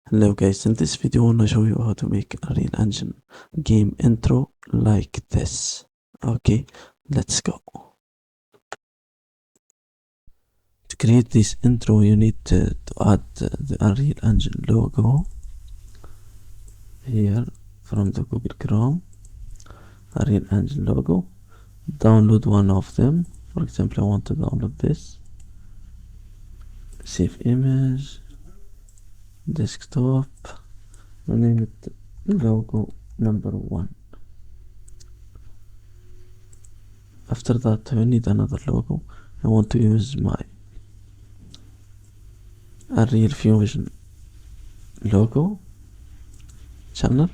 Hello guys, in this video I wanna show you how to make a Real Engine game intro like this. Okay, let's go. To create this intro you need to add the Unreal Engine logo here from the Google Chrome. Unreal Engine logo. Download one of them. For example, I want to download this. Save image. Desktop. I'll name it logo number 1. After that I need another logo. I want to use my Unreal Fusion logo channel.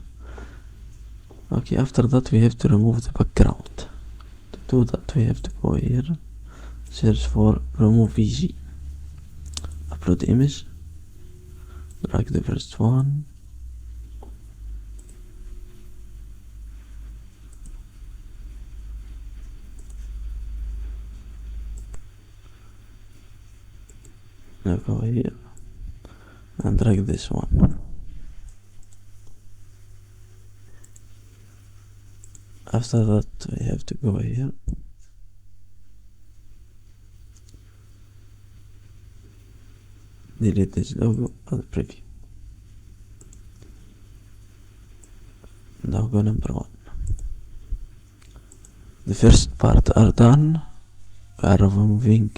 Okay, after that we have to remove the background. To do that we have to go here, search for remove VG, upload image, drag the first one, now go here and drag this one. After that we have to go here, delete this logo and preview. Logo number 1. The first part are done. We are removing.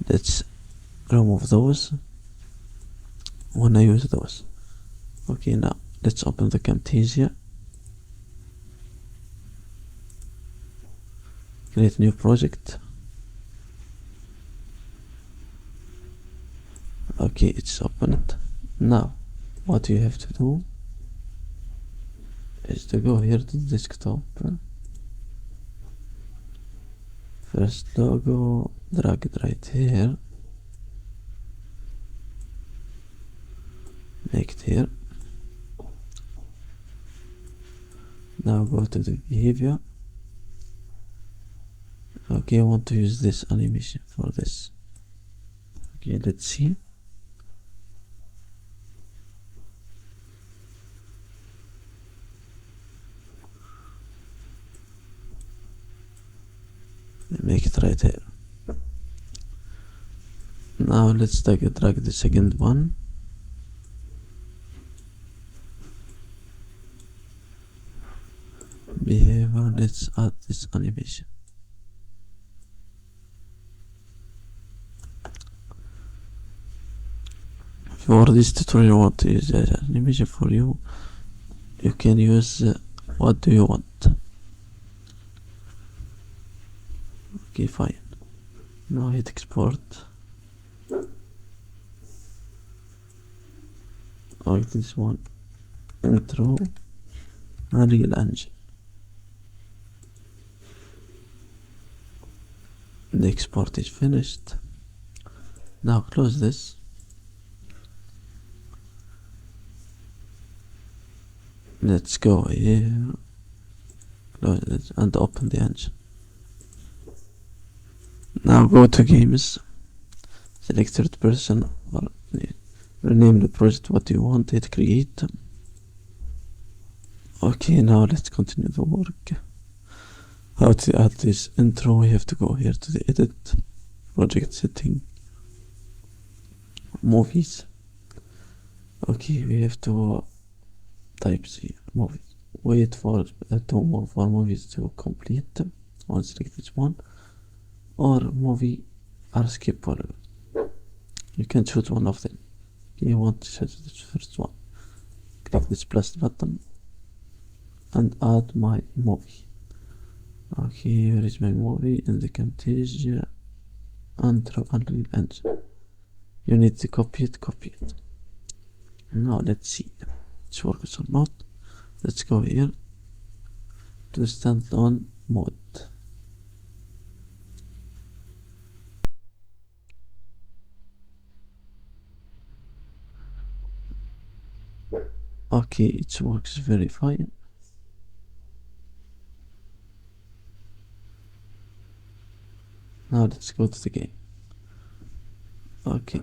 Let's remove those when I use those. Okay, now let's open the Camtasia, create new project. Okay, it's opened. Now what you have to do is to go here to the desktop, first logo, drag it right here, make it here. Now go to the behavior. Okay, I want to use this animation for this. Okay, let's see. Make it right here. Now let's drag the second one. Behavior, let's add this animation. For this tutorial I want to use animation for you. You can use what do you want. Okay, fine. Now hit export. Like this one, intro, Unreal Engine. The export is finished. Now close this. Let's go here, close it and open the engine. Now go to games, select third person, or rename the project what you want, hit create. Okay, now let's continue the work. How to add this intro, we have to go here to the edit, project setting, movies. Okay, we have to type the movies. Wait for 2 more for movies to complete. I'll select this one, or movie are skippable. You can choose one of them. You want to choose this first one. Click this plus button and add my movie. Okay, here is my movie in the Camtasia and Unreal Engine. You need to copy it. Now let's see if it works or not. Let's go here to standalone mode. Okay, it works very fine. Now let's go to the game. Okay,